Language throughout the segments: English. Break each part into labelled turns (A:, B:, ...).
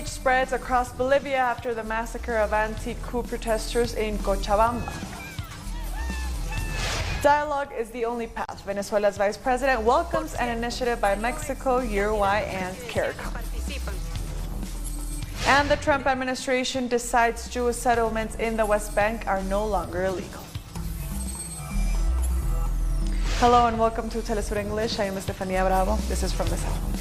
A: spreads across Bolivia after the massacre of anti-coup protesters in Cochabamba. Dialogue is the only path. Venezuela's vice president welcomes an initiative by Mexico, Uruguay and Caricom. And the Trump administration decides Jewish settlements in the West Bank are no longer illegal. Hello and welcome to Telesur English. I am Estefania Bravo. This is From the South.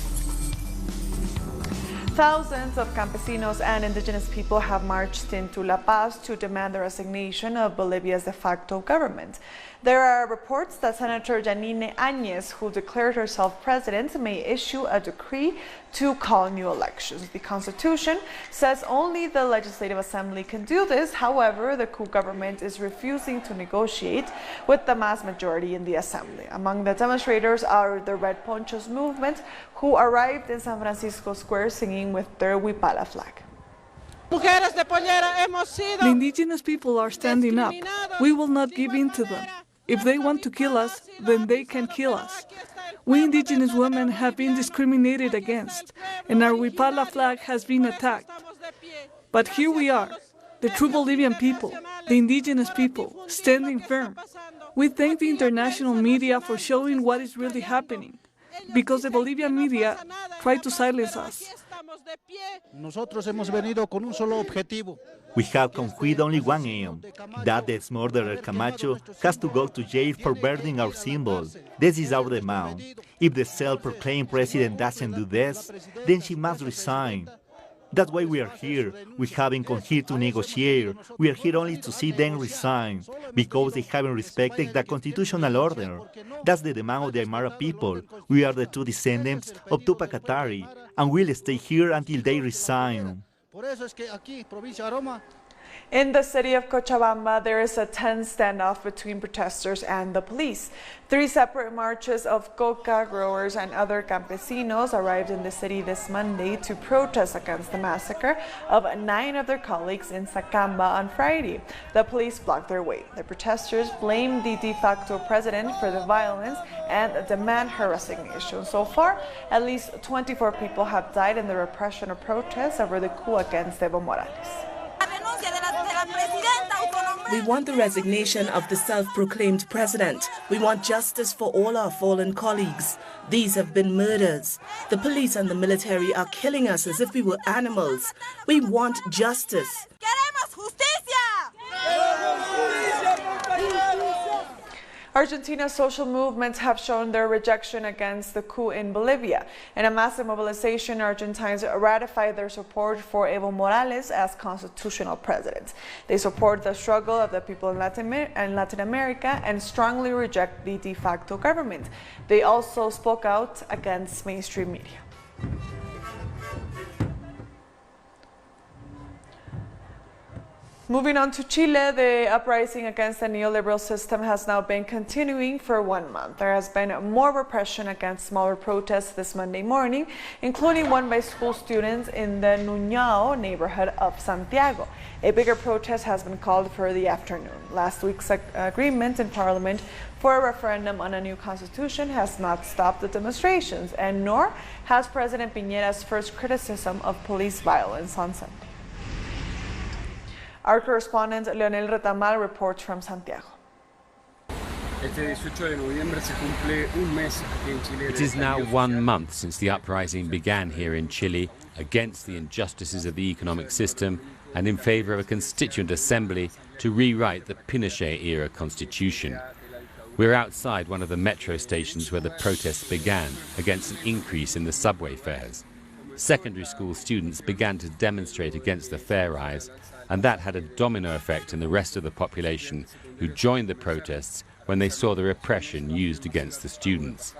A: Thousands of campesinos and indigenous people have marched into La Paz to demand the resignation of Bolivia's de facto government. There are reports that Senator Janine Áñez, who declared herself president, may issue a decree to call new elections. The Constitution says only the Legislative Assembly can do this. However, the coup government is refusing to negotiate with the mass majority in the Assembly. Among the demonstrators are the Red Ponchos movement, who arrived in San Francisco Square singing with their Huipala flag.
B: The indigenous people are standing up. We will not give in to them. If they want to kill us, then they can kill us. We indigenous women have been discriminated against, and our Huipala flag has been attacked. But here we are, the true Bolivian people, the indigenous people, standing firm. We thank the international media for showing what is really happening, because the Bolivian media tried to silence us.
C: We have come with only one aim, that the murderer Camacho has to go to jail for burning our symbol. This is our demand. If the self-proclaimed president doesn't do this, then she must resign. That's why we are here. We haven't come here to negotiate. We are here only to see them resign, because they haven't respected the constitutional order. That's the demand of the Aymara people. We are the two descendants of Tupac Katari, and we'll stay here until they resign.
A: In the city of Cochabamba, there is a tense standoff between protesters and the police. 3 separate marches of coca growers and other campesinos arrived in the city this Monday to protest against the massacre of 9 of their colleagues in Cochabamba on Friday. The police blocked their way. The protesters blamed the de facto president for the violence and demand her resignation. So far, at least 24 people have died in the repression of protests over the coup against Evo Morales.
D: We want the resignation of the self-proclaimed president. We want justice for all our fallen colleagues. These have been murders. The police and the military are killing us as if we were animals. We want justice.
A: Argentina's social movements have shown their rejection against the coup in Bolivia. In a massive mobilization, Argentines ratified their support for Evo Morales as constitutional president. They support the struggle of the people in Latin America and strongly reject the de facto government. They also spoke out against mainstream media. Moving on to Chile, the uprising against the neoliberal system has now been continuing for 1 month. There has been more repression against smaller protests this Monday morning, including one by school students in the Nuñao neighborhood of Santiago. A bigger protest has been called for the afternoon. Last week's agreement in Parliament for a referendum on a new constitution has not stopped the demonstrations, and nor has President Piñera's first criticism of police violence on Sunday. Our correspondent Leonel Retamal reports from Santiago.
E: It is now 1 month since the uprising began here in Chile against the injustices of the economic system and in favor of a constituent assembly to rewrite the Pinochet-era constitution. We're outside one of the metro stations where the protests began against an increase in the subway fares. Secondary school students began to demonstrate against the fare rise, and that had a domino effect in the rest of the population who joined the protests when they saw the repression used against the students.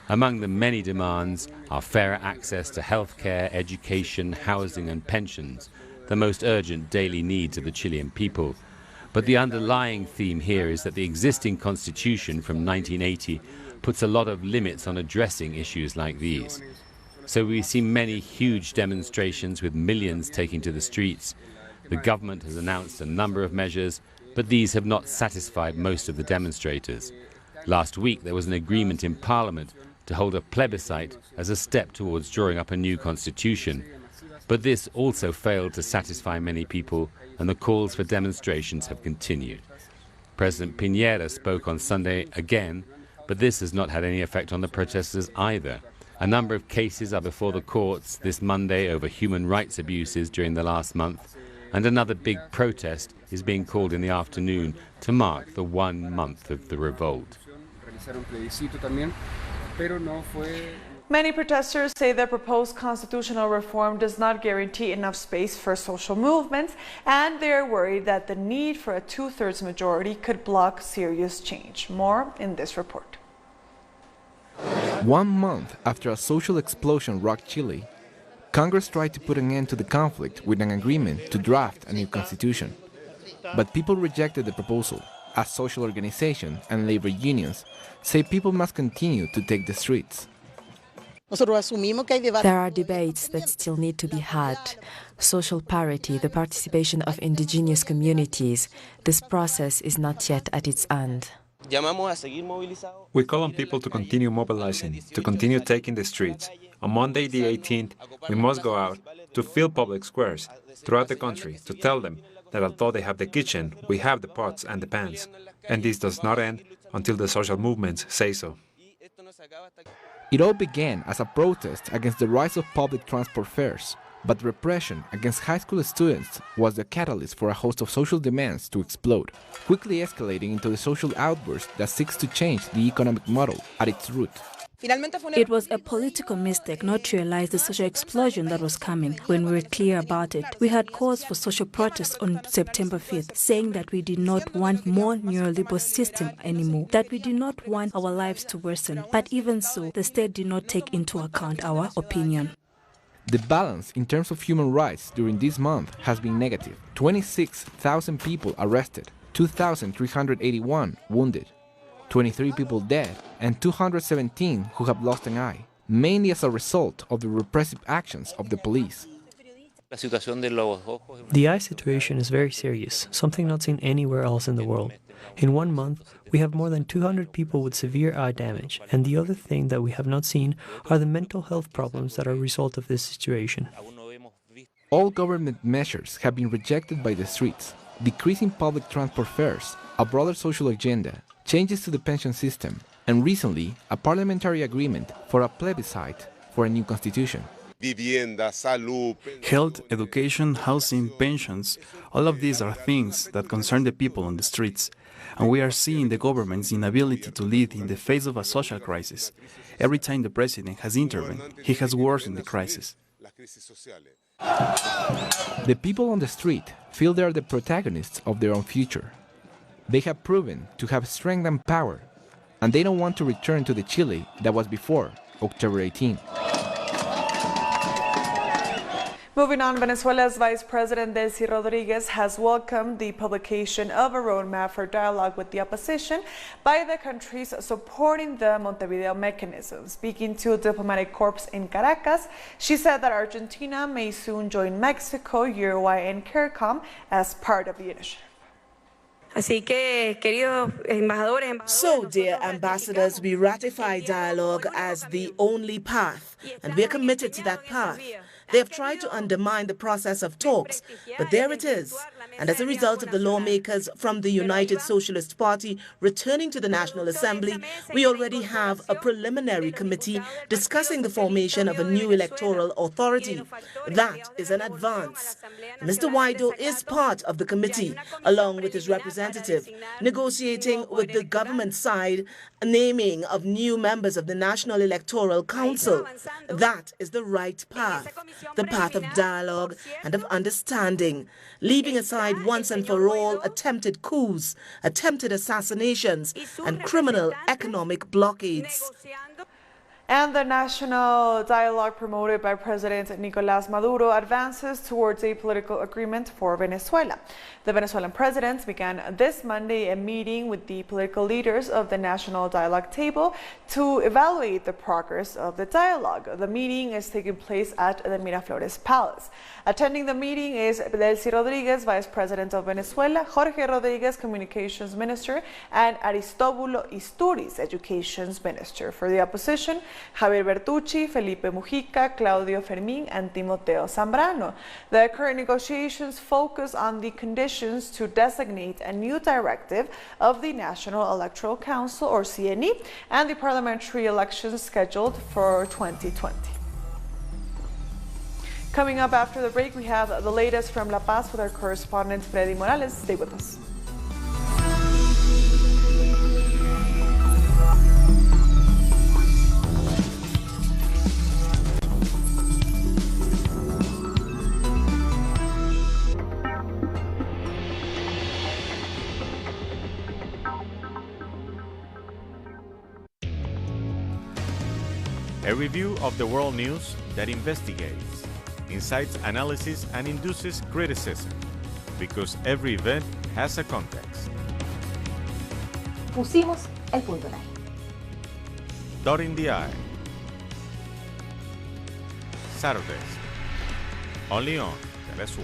E: Among the many demands are fairer access to healthcare, education, housing and pensions, the most urgent daily needs of the Chilean people. But the underlying theme here is that the existing constitution from 1980 puts a lot of limits on addressing issues like these. So we see many huge demonstrations with millions taking to the streets. The government has announced a number of measures, but these have not satisfied most of the demonstrators. Last week there was an agreement in Parliament to hold a plebiscite as a step towards drawing up a new constitution. But this also failed to satisfy many people, and the calls for demonstrations have continued. President Piñera spoke on Sunday again, but this has not had any effect on the protesters either. A number of cases are before the courts this Monday over human rights abuses during the last month, and another big protest is being called in the afternoon to mark the 1 month of the revolt.
A: Many protesters say the proposed constitutional reform does not guarantee enough space for social movements, and they are worried that the need for a two-thirds majority could block serious change. More in this report.
F: 1 month after a social explosion rocked Chile, Congress tried to put an end to the conflict with an agreement to draft a new constitution. But people rejected the proposal, as social organizations and labor unions say people must continue to take the streets.
G: There are debates that still need to be had. Social parity, the participation of indigenous communities. This process is not yet at its end.
H: We call on people to continue mobilizing, to continue taking the streets. On Monday the 18th, we must go out to fill public squares throughout the country to tell them that although they have the kitchen, we have the pots and the pans. And this does not end until the social movements say so.
F: It all began as a protest against the rise of public transport fares, but repression against high school students was the catalyst for a host of social demands to explode, quickly escalating into the social outburst that seeks to change the economic model at its root.
I: It was a political mistake not to realize the social explosion that was coming when we were clear about it. We had calls for social protests on September 5th, saying that we did not want more neoliberal system anymore, that we did not want our lives to worsen. But even so, the state did not take into account our opinion.
F: The balance in terms of human rights during this month has been negative. 26,000 people arrested, 2,381 wounded, 23 people dead, and 217 who have lost an eye, mainly as a result of the repressive actions of the police.
J: The eye situation is very serious, something not seen anywhere else in the world. In 1 month, we have more than 200 people with severe eye damage, and the other thing that we have not seen are the mental health problems that are a result of this situation.
F: All government measures have been rejected by the streets: decreasing public transport fares, a broader social agenda, changes to the pension system, and recently a parliamentary agreement for a plebiscite for a new constitution.
K: Health, education, housing, pensions, all of these are things that concern the people on the streets. And we are seeing the government's inability to lead in the face of a social crisis. Every time the president has intervened, he has worsened the crisis.
F: The people on the street feel they are the protagonists of their own future. They have proven to have strength and power, and they don't want to return to the Chile that was before October 18.
A: Moving on, Venezuela's Vice President Delcy Rodriguez has welcomed the publication of a roadmap for dialogue with the opposition by the countries supporting the Montevideo mechanism. Speaking to a diplomatic corps in Caracas, she said that Argentina may soon join Mexico, Uruguay and Caricom as part of the initiative.
D: So, dear ambassadors, we ratify dialogue as the only path, and we are committed to that path. They have tried to undermine the process of talks, but there it is. And as a result of the lawmakers from the United Socialist Party returning to the National Assembly, we already have a preliminary committee discussing the formation of a new electoral authority. That is an advance. Mr. Guaido is part of the committee, along with his representative, negotiating with the government side naming of new members of the National Electoral Council. That is the right path, the path of dialogue and of understanding, leaving aside once and for all attempted coups, attempted assassinations, and criminal economic blockades.
A: And the national dialogue promoted by President Nicolás Maduro advances towards a political agreement for Venezuela. The Venezuelan president began this Monday a meeting with the political leaders of the national dialogue table to evaluate the progress of the dialogue. The meeting is taking place at the Miraflores Palace. Attending the meeting is Delcy Rodriguez, Vice President of Venezuela, Jorge Rodriguez, Communications Minister, and Aristóbulo Isturiz, Education Minister. For the opposition, Javier Bertucci, Felipe Mujica, Claudio Fermín, and Timoteo Zambrano. The current negotiations focus on the conditions to designate a new directive of the National Electoral Council, or CNE, and the parliamentary elections scheduled for 2020. Coming up after the break, we have the latest from La Paz with our correspondent Freddy Morales. Stay with us.
L: A review of the world news that investigates, incites analysis, and induces criticism, because every event has a context.
M: Pusimos el punto en la I.
L: Dot in the I. Saturdays, only on Telesur.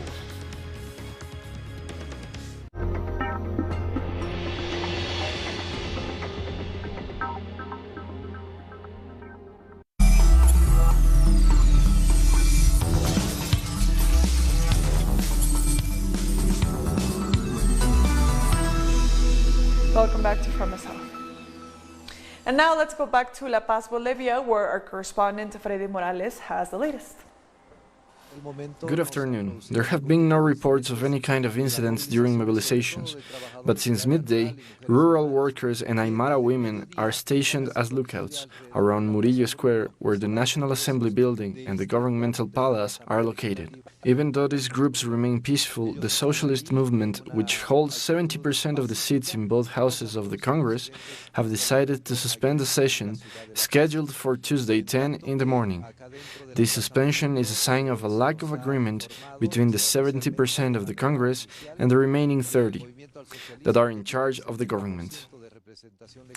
A: Welcome back to From Us Health. And now let's go back to La Paz, Bolivia, where our correspondent Freddy Morales has the latest.
N: Good afternoon. There have been no reports of any kind of incidents during mobilizations, but since midday, rural workers and Aymara women are stationed as lookouts around Murillo Square, where the National Assembly building and the governmental palace are located. Even though these groups remain peaceful, the socialist movement, which holds 70% of the seats in both houses of the Congress, have decided to suspend the session scheduled for Tuesday 10 in the morning. This suspension is a sign of a lack of agreement between the 70% of the Congress and the remaining 30% that are in charge of the government.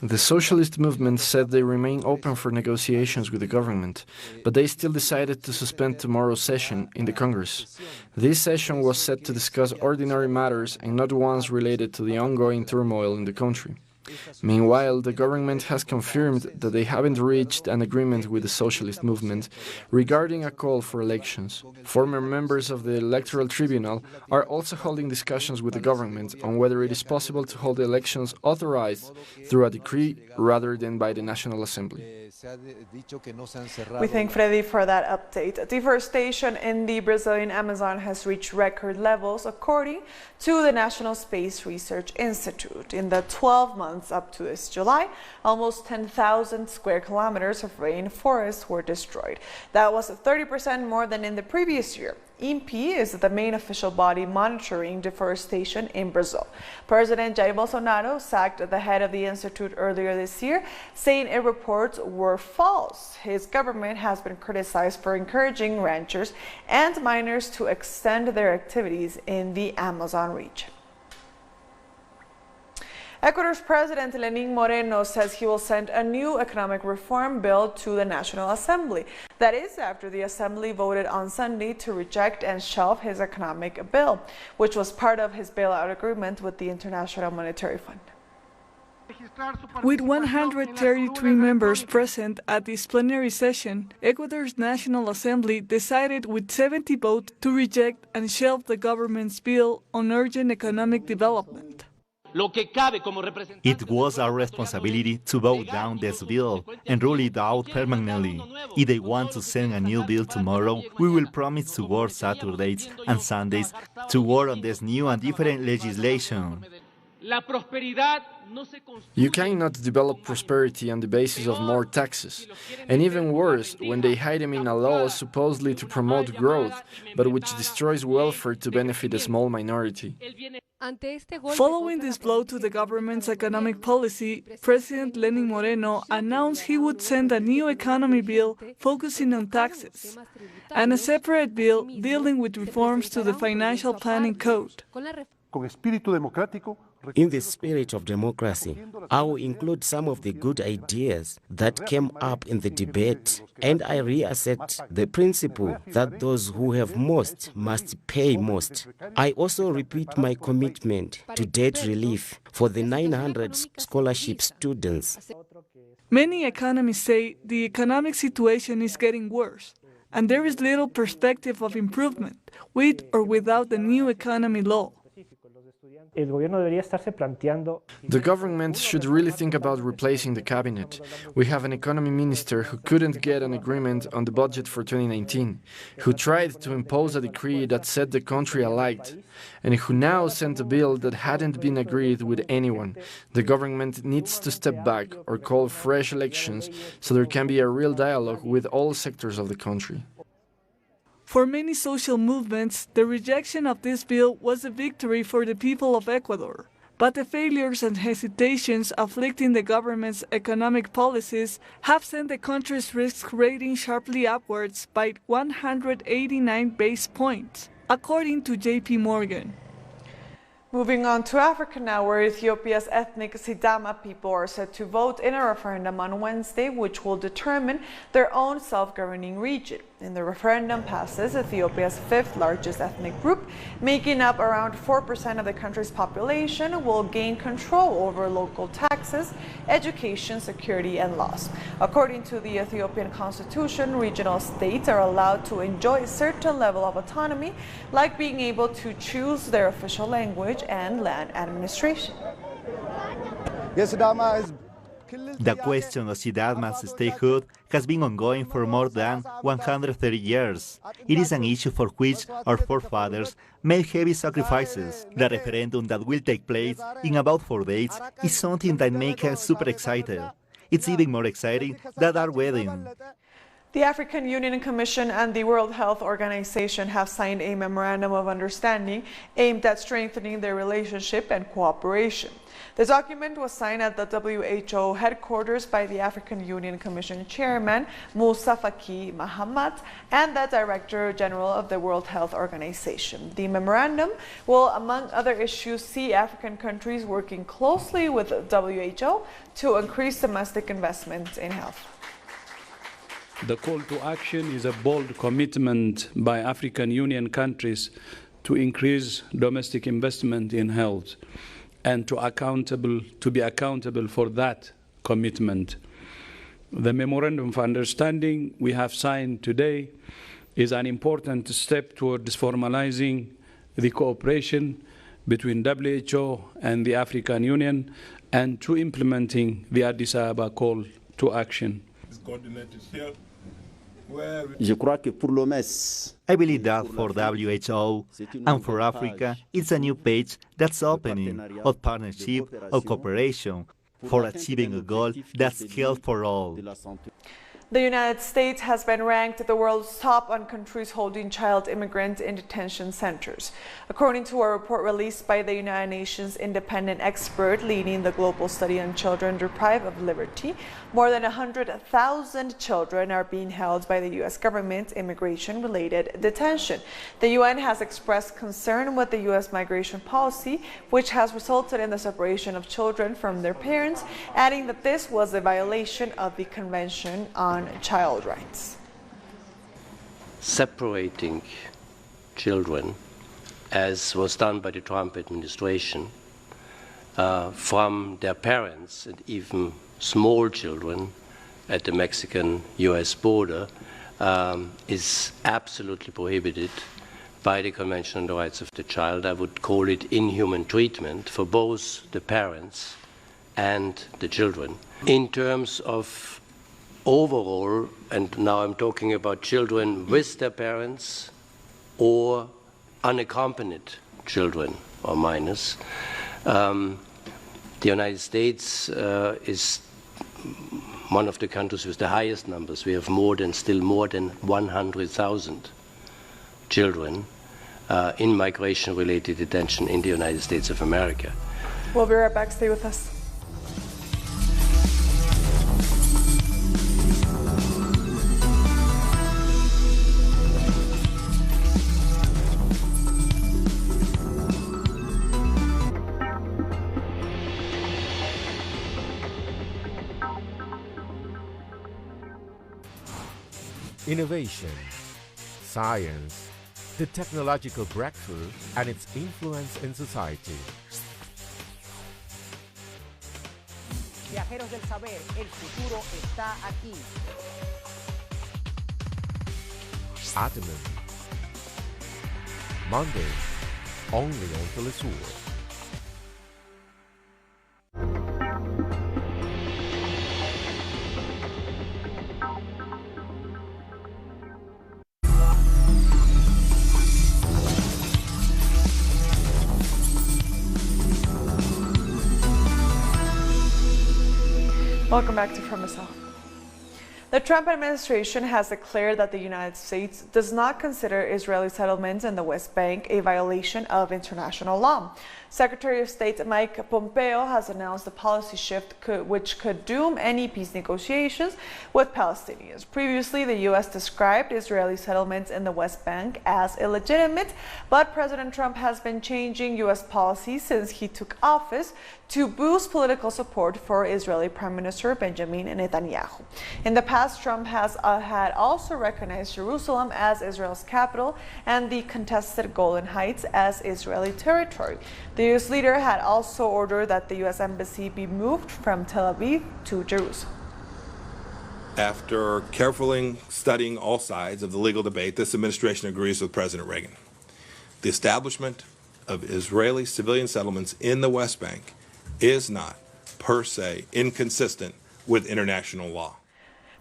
N: The socialist movement said they remain open for negotiations with the government, but they still decided to suspend tomorrow's session in the Congress. This session was set to discuss ordinary matters and not ones related to the ongoing turmoil in the country. Meanwhile, the government has confirmed that they haven't reached an agreement with the socialist movement regarding a call for elections. Former members of the Electoral Tribunal are also holding discussions with the government on whether it is possible to hold elections authorized through a decree rather than by the National Assembly.
A: We thank Freddy for that update. Deforestation in the Brazilian Amazon has reached record levels, according to the National Space Research Institute. In the 12 months up to this July, almost 10,000 square kilometers of rainforest were destroyed. That was 30% more than in the previous year. INPE is the main official body monitoring deforestation in Brazil. President Jair Bolsonaro sacked the head of the institute earlier this year, saying its reports were false. His government has been criticized for encouraging ranchers and miners to extend their activities in the Amazon region. Ecuador's President Lenín Moreno says he will send a new economic reform bill to the National Assembly. That is after the Assembly voted on Sunday to reject and shelve his economic bill, which was part of his bailout agreement with the International Monetary Fund.
B: With 133 members present at this plenary session, Ecuador's National Assembly decided with 70 votes to reject and shelve the government's bill on urgent economic development.
C: It was our responsibility to vote down this bill and rule it out permanently. If they want to send a new bill tomorrow, we will promise to work Saturdays and Sundays to work on this new and different legislation.
N: You cannot develop prosperity on the basis of more taxes, and even worse, when they hide them in a law supposedly to promote growth, but which destroys welfare to benefit a small minority.
B: Following this blow to the government's economic policy, President Lenín Moreno announced he would send a new economy bill focusing on taxes, and a separate bill dealing with reforms to the Financial Planning Code.
M: In the spirit of democracy, I will include some of the good ideas that came up in the debate, and I reassert the principle that those who have most must pay most. I also repeat my commitment to debt relief for the 900 scholarship students.
B: Many economists say the economic situation is getting worse, and there is little perspective of improvement, with or without the new economy law.
N: The government should really think about replacing the cabinet. We have an economy minister who couldn't get an agreement on the budget for 2019, who tried to impose a decree that set the country alight, and who now sent a bill that hadn't been agreed with anyone. The government needs to step back or call fresh elections so there can be a real dialogue with all sectors of the country.
B: For many social movements, the rejection of this bill was a victory for the people of Ecuador. But the failures and hesitations afflicting the government's economic policies have sent the country's risk rating sharply upwards by 189 base points, according to JP Morgan.
A: Moving on to Africa now, where Ethiopia's ethnic Sidama people are set to vote in a referendum on Wednesday, which will determine their own self-governing region. If the referendum passes, Ethiopia's fifth largest ethnic group, making up around 4% of the country's population, will gain control over local taxes, education, security, and laws. According to the Ethiopian constitution, regional states are allowed to enjoy a certain level of autonomy, like being able to choose their official language and land administration.
C: The question of Sidama's statehood has been ongoing for more than 130 years. It is an issue for which our forefathers made heavy sacrifices. The referendum that will take place in about 4 days is something that makes us super excited. It's even more exciting than our wedding.
A: The African Union Commission and the World Health Organization have signed a memorandum of understanding aimed at strengthening their relationship and cooperation. The document was signed at the WHO headquarters by the African Union Commission Chairman Moussa Faki Mahamat and the Director General of the World Health Organization. The memorandum will, among other issues, see African countries working closely with WHO to increase domestic investment in health.
O: The call to action is a bold commitment by African Union countries to increase domestic investment in health and to be accountable for that commitment. The Memorandum of Understanding we have signed today is an important step towards formalizing the cooperation between WHO and the African Union and to implementing the Addis Ababa call to action.
C: I believe that for WHO and for Africa, it's a new page that's opening of partnership, of cooperation, for achieving a goal that's health for all.
A: The United States has been ranked the world's top on countries holding child immigrants in detention centers. According to a report released by the United Nations independent expert leading the global study on children deprived of liberty, more than 100,000 children are being held by the U.S. government's immigration-related detention. The UN has expressed concern with the U.S. migration policy, which has resulted in the separation of children from their parents, adding that this was a violation of the Convention on Child Rights.
P: Separating children, as was done by the Trump administration, from their parents, and even small children at the Mexican-US border, is absolutely prohibited by the Convention on the Rights of the Child. I would call it inhuman treatment for both the parents and the children. In terms of overall, and now I'm talking about children with their parents or unaccompanied children or minors, the United States is one of the countries with the highest numbers. We have still more than 100,000 children in migration-related detention in the United States of America.
A: We'll be right back. Stay with us.
Q: innovation, science, the technological breakthrough, and its influence in society.
R: Viajeros del saber, el futuro está aquí.
Q: Atomen. Monday, only on Telesur.
A: Welcome back to From the South. The Trump administration has declared that the United States does not consider Israeli settlements in the West Bank a violation of international law. Secretary of State Mike Pompeo has announced a policy shift which could doom any peace negotiations with Palestinians. Previously, the U.S. described Israeli settlements in the West Bank as illegitimate, but President Trump has been changing U.S. policy since he took office to boost political support for Israeli Prime Minister Benjamin Netanyahu. In the past, Trump has had also recognized Jerusalem as Israel's capital and the contested Golan Heights as Israeli territory. The U.S. leader had also ordered that the U.S. embassy be moved from Tel Aviv to Jerusalem.
S: After carefully studying all sides of the legal debate, this administration agrees with President Reagan. The establishment of Israeli civilian settlements in the West Bank is not, per se, inconsistent with international law.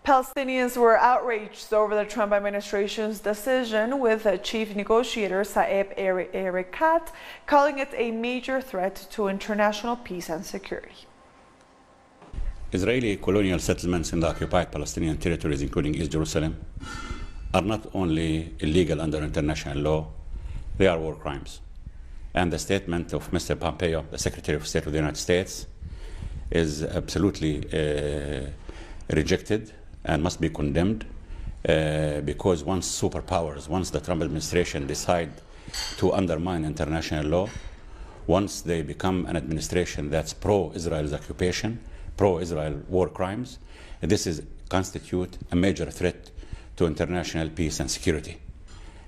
A: Palestinians were outraged over the Trump administration's decision, with chief negotiator Saeb Erekat calling it a major threat to international peace and security.
T: Israeli colonial settlements in the occupied Palestinian territories, including East Jerusalem, are not only illegal under international law, they are war crimes. And the statement of Mr. Pompeo, the Secretary of State of the United States, is absolutely rejected and must be condemned, because once superpowers, once the Trump administration decide to undermine international law, once they become an administration that's pro-Israel's occupation, pro-Israel war crimes, this is constitute a major threat to international peace and security.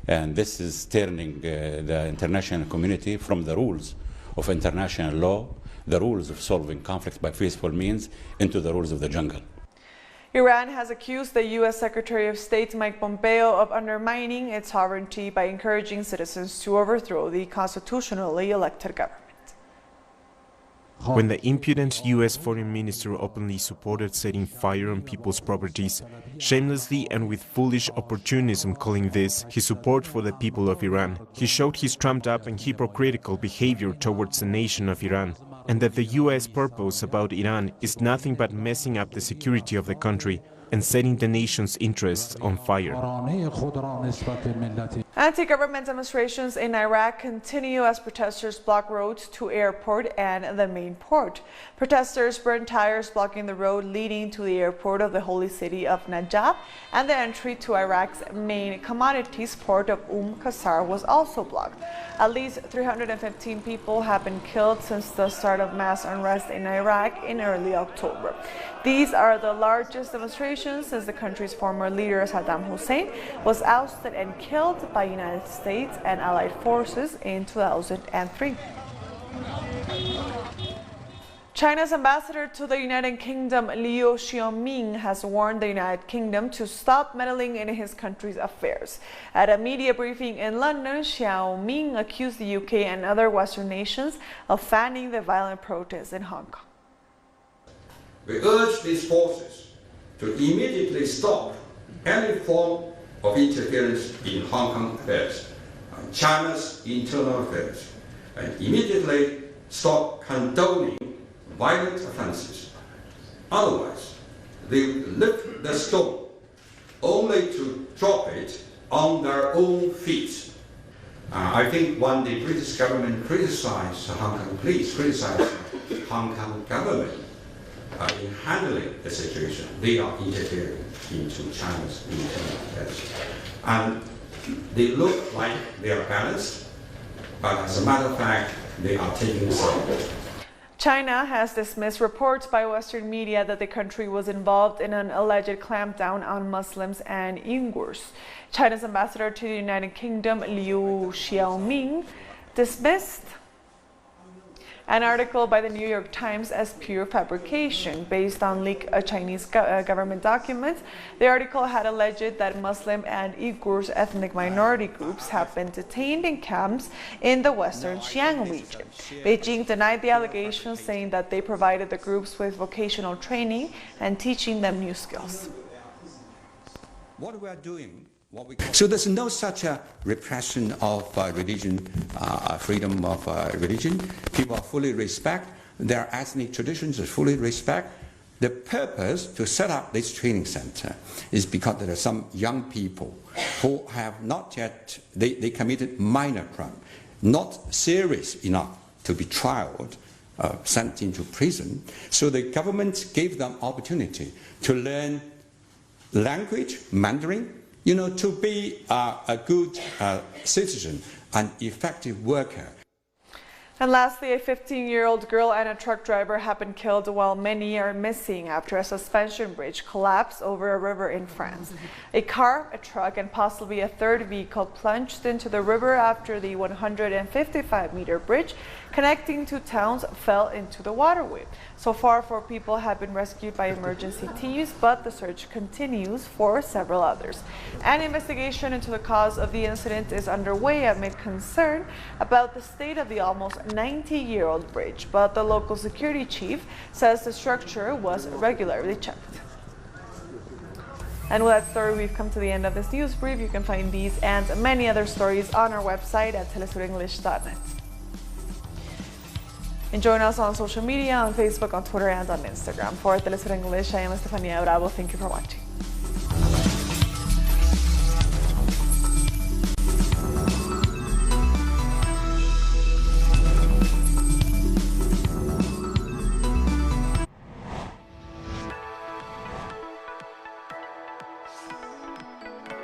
T: And this is turning the international community from the rules of international law, the rules of solving conflicts by peaceful means, into the rules of the jungle.
A: Iran has accused the U.S. Secretary of State Mike Pompeo of undermining its sovereignty by encouraging citizens to overthrow the constitutionally elected government.
U: When the impudent U.S. foreign minister openly supported setting fire on people's properties, shamelessly and with foolish opportunism calling this his support for the people of Iran, he showed his trumped-up and hypocritical behavior towards the nation of Iran, and that the U.S. purpose about Iran is nothing but messing up the security of the country and setting the nation's interests on fire.
A: Anti-government demonstrations in Iraq continue as protesters block roads to airport and the main port. Protesters burned tires blocking the road leading to the airport of the holy city of Najaf, and the entry to Iraq's main commodities port of Qasr was also blocked. At least 315 people have been killed since the start of mass unrest in Iraq in early October. These are the largest demonstrations since the country's former leader Saddam Hussein was ousted and killed by United States and Allied forces in 2003. China's ambassador to the United Kingdom, Liu Xiaoming, has warned the United Kingdom to stop meddling in his country's affairs. At a media briefing in London, Xiaoming accused the UK and other Western nations of fanning the violent protests in Hong Kong.
V: We urge these forces to immediately stop any form of interference in Hong Kong affairs, China's internal affairs, and immediately stop condoning violent offenses. Otherwise, they lift the stone only to drop it on their own feet. I think when the British government criticized Hong Kong police, criticized Hong Kong government in handling the situation, they are interfering into China's internal affairs. And they look like they are balanced, but as a matter of fact, they are taking sides.
A: China has dismissed reports by Western media that the country was involved in an alleged clampdown on Muslims and Uyghurs. China's ambassador to the United Kingdom, Liu Xiaoming, dismissed an article by the New York Times as pure fabrication based on leaked Chinese government documents. The article had alleged that Muslim and Uyghurs ethnic minority groups have been detained in camps in the western Xinjiang region. Beijing denied the allegations, saying that they provided the groups with vocational training and teaching them new skills.
E: What we are doing. So there's no such a repression of religion, freedom of religion. People are fully respect their ethnic traditions, fully respect. The purpose to set up this training center is because there are some young people who have not yet, they committed minor crime, not serious enough to be trialed, sent into prison. So the government gave them opportunity to learn language, Mandarin, to be a good citizen, an effective worker.
A: And lastly, a 15-year-old girl and a truck driver have been killed while many are missing after a suspension bridge collapsed over a river in France. A car, a truck, and possibly a third vehicle plunged into the river after the 155-meter bridge connecting two towns fell into the waterway. So far, 4 people have been rescued by emergency teams, but the search continues for several others. An investigation into the cause of the incident is underway amid concern about the state of the almost 90-year-old bridge, but the local security chief says the structure was regularly checked. And with that story, we've come to the end of this news brief. You can find these and many other stories on our website at telesurenglish.net. And join us on social media, on Facebook, on Twitter, and on Instagram. For Telesur English, I am Estefania Bravo. Thank you for watching.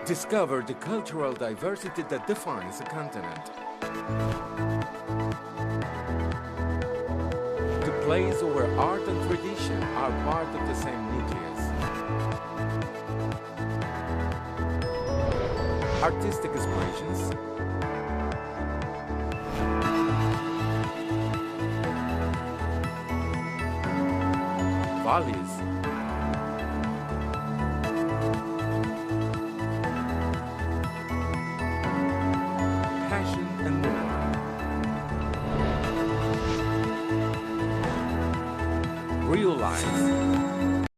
Q: Discover the cultural diversity that defines a continent. The place where art and tradition are part of the same nucleus. Artistic expressions, values, passion, and more. Real life.